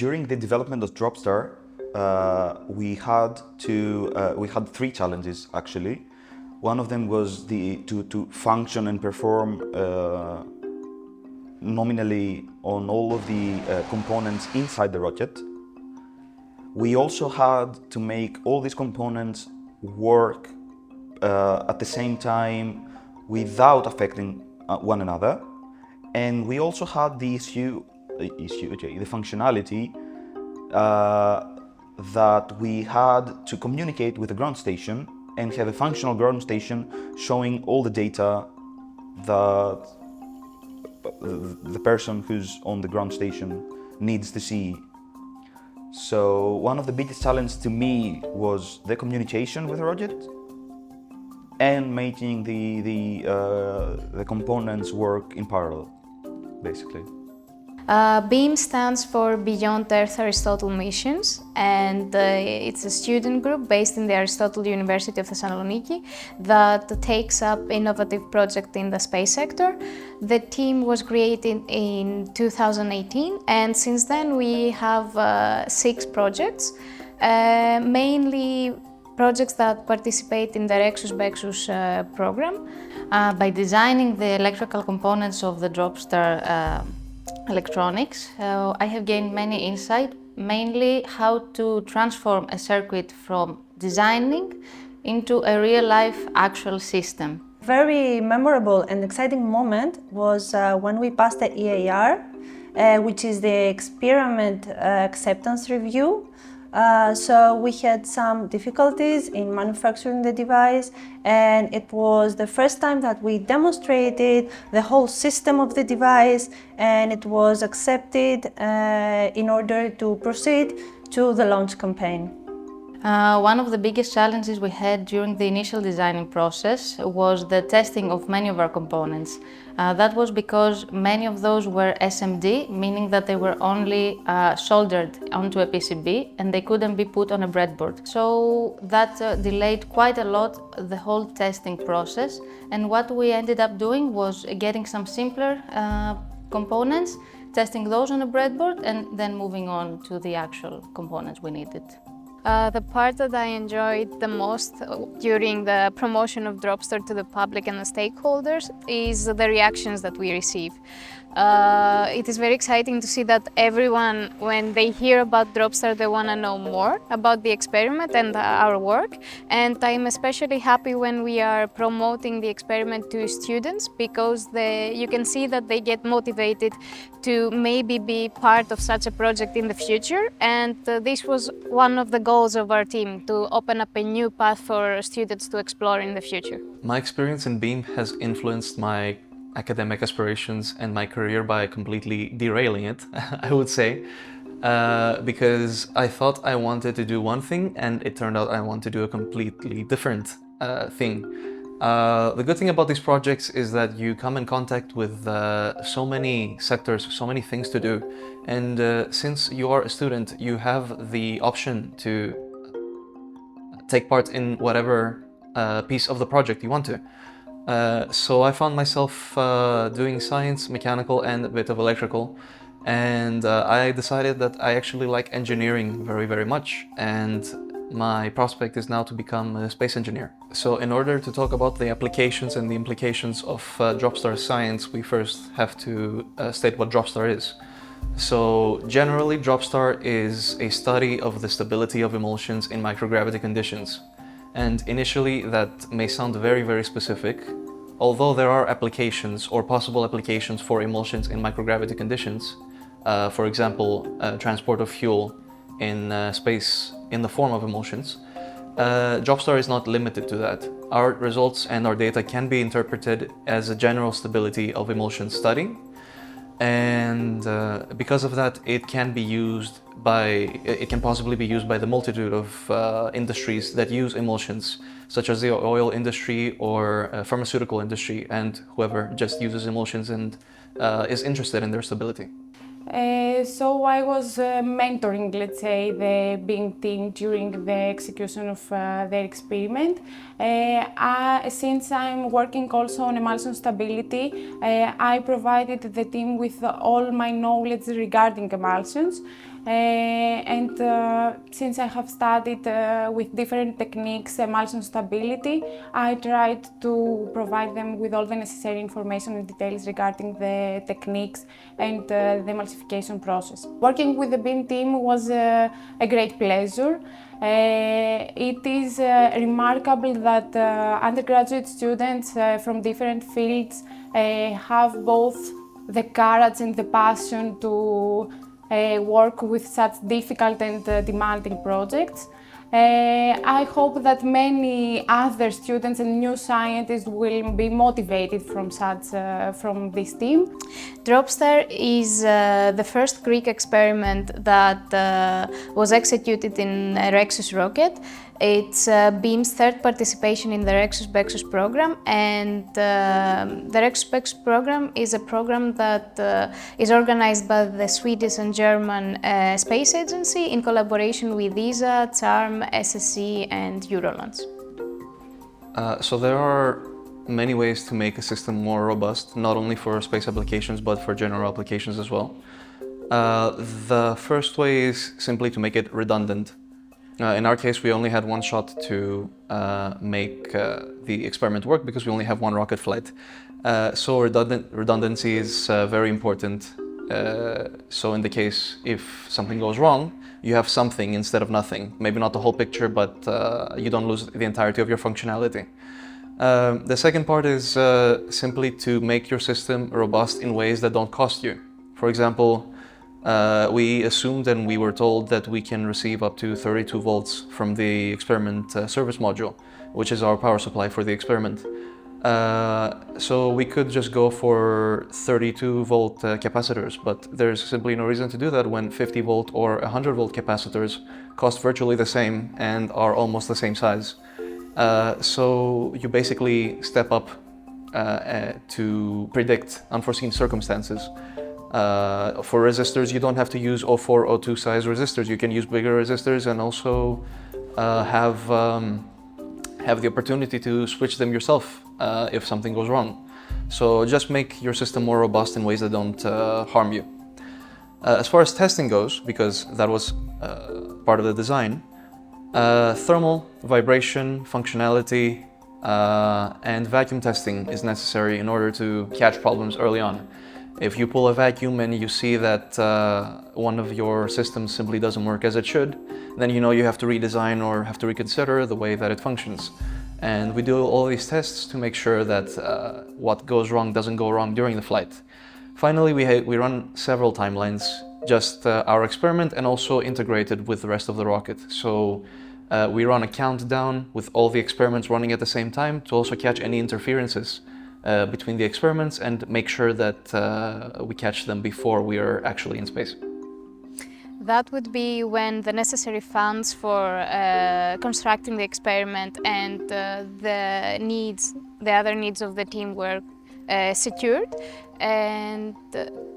During the development of DROPSTAR, we had three challenges actually. One of them was to function and perform nominally on all of the components inside the rocket. We also had to make all these components work at the same time without affecting one another. And we also had the the functionality that we had to communicate with the ground station and have a functional ground station showing all the data that the person who's on the ground station needs to see. So one of the biggest challenges to me was the communication with the rocket and making the components work in parallel, basically. BEAM stands for Beyond Earth Aristotle Missions, and it's a student group based in the Aristotle University of Thessaloniki that takes up innovative projects in the space sector. The team was created in 2018, and since then we have 6 projects, mainly projects that participate in the REXUS program. By designing the electrical components of the DROPSTAR electronics, I have gained many insight, mainly how to transform a circuit from designing into a real-life actual system. Very memorable and exciting moment was when we passed the EAR, which is the experiment acceptance review. So we had some difficulties in manufacturing the device, and it was the first time that we demonstrated the whole system of the device, and it was accepted in order to proceed to the launch campaign. One of the biggest challenges we had during the initial designing process was the testing of many of our components. That was because many of those were SMD, meaning that they were only soldered onto a PCB and they couldn't be put on a breadboard. So that delayed quite a lot the whole testing process, and what we ended up doing was getting some simpler components, testing those on a breadboard, and then moving on to the actual components we needed. The part that I enjoyed the most during the promotion of DROPSTAR to the public and the stakeholders is the reactions that we receive. It is very exciting to see that everyone, when they hear about DROPSTAR, they want to know more about the experiment and our work. And I'm especially happy when we are promoting the experiment to students, because you can see that they get motivated to maybe be part of such a project in the future. And this was one of the goals of our team, to open up a new path for students to explore in the future. My experience in BEAM has influenced my academic aspirations and my career by completely derailing it, I would say, because I thought I wanted to do one thing and it turned out I want to do a completely different thing. The good thing about these projects is that you come in contact with so many sectors, so many things to do, and since you are a student, you have the option to take part in whatever piece of the project you want to. So I found myself doing science, mechanical, and a bit of electrical, and I decided that I actually like engineering very, very much, and my prospect is now to become a space engineer. So in order to talk about the applications and the implications of DROPSTAR science, we first have to state what DROPSTAR is. So generally, DROPSTAR is a study of the stability of emulsions in microgravity conditions. And initially that may sound very, very specific, although there are applications or possible applications for emulsions in microgravity conditions. For example, transport of fuel in space in the form of emulsions. DROPSTAR is not limited to that. Our results and our data can be interpreted as a general stability of emulsion study, and because of that, it can possibly be used by the multitude of industries that use emulsions, such as the oil industry or pharmaceutical industry, and whoever just uses emulsions and is interested in their stability. So I was mentoring, let's say, the BEAM team during the execution of their experiment. Since I'm working also on emulsion stability, I provided the team with all my knowledge regarding emulsions. and since I have studied with different techniques emulsion stability, I tried to provide them with all the necessary information and details regarding the techniques and the emulsification process. Working with the BIM team was a great pleasure. It is remarkable that undergraduate students from different fields have both the courage and the passion to work with such difficult and demanding projects. I hope that many other students and new scientists will be motivated from from this team. DROPSTAR is the first Greek experiment that was executed in a REXUS rocket. It's BIM's third participation in the REXUS program, and the REXUS program is a program that is organized by the Swedish and German Space Agency in collaboration with ESA, CHARM, SSC and Eurolunch. So there are many ways to make a system more robust, not only for space applications but for general applications as well. The first way is simply to make it redundant. In our case, we only had one shot to make the experiment work because we only have one rocket flight. So redundancy is very important. So in the case, if something goes wrong, you have something instead of nothing. Maybe not the whole picture, but you don't lose the entirety of your functionality. The second part is simply to make your system robust in ways that don't cost you. For example, we assumed and we were told that we can receive up to 32 volts from the experiment service module, which is our power supply for the experiment. So we could just go for 32 volt capacitors, but there's simply no reason to do that when 50 volt or 100 volt capacitors cost virtually the same and are almost the same size. So you basically step up to predict unforeseen circumstances. For resistors, you don't have to use 04, 02 size resistors. You can use bigger resistors and also have the opportunity to switch them yourself if something goes wrong. So just make your system more robust in ways that don't harm you. As far as testing goes, because that was part of the design, thermal, vibration, functionality, and vacuum testing is necessary in order to catch problems early on. If you pull a vacuum and you see that one of your systems simply doesn't work as it should, then you know you have to redesign or have to reconsider the way that it functions. And we do all these tests to make sure that what goes wrong doesn't go wrong during the flight. Finally, we run several timelines, just our experiment and also integrated with the rest of the rocket. So we run a countdown with all the experiments running at the same time to also catch any interferences between the experiments and make sure that we catch them before we are actually in space. That would be when the necessary funds for constructing the experiment and the other needs of the team were secured. And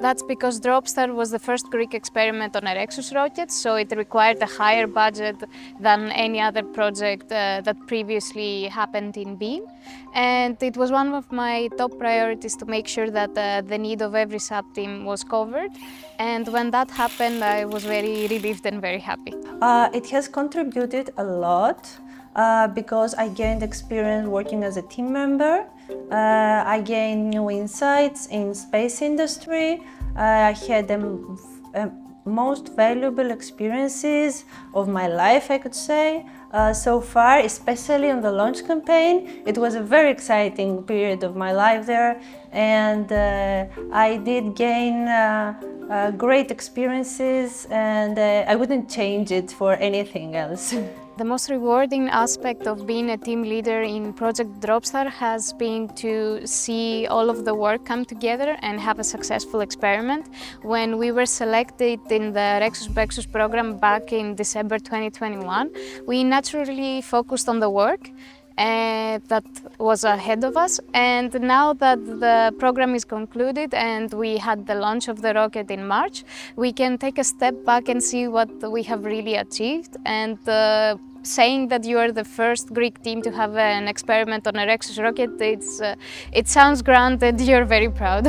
that's because DROPSTAR was the first Greek experiment on a REXUS rocket, so it required a higher budget than any other project that previously happened in BIM. And it was one of my top priorities to make sure that the need of every sub-team was covered. And when that happened, I was very relieved and very happy. It has contributed a lot because I gained experience working as a team member. I gained new insights in space industry. I had the most valuable experiences of my life, I could say, so far, especially on the launch campaign. It was a very exciting period of my life there, and I did gain great experiences, and I wouldn't change it for anything else. The most rewarding aspect of being a team leader in Project DROPSTAR has been to see all of the work come together and have a successful experiment. When we were selected in the REXUS program back in December 2021, we naturally focused on the work that was ahead of us, and now that the program is concluded and we had the launch of the rocket in March, we can take a step back and see what we have really achieved. And saying that you are the first Greek team to have an experiment on a REXUS rocket, it sounds grand and you're very proud.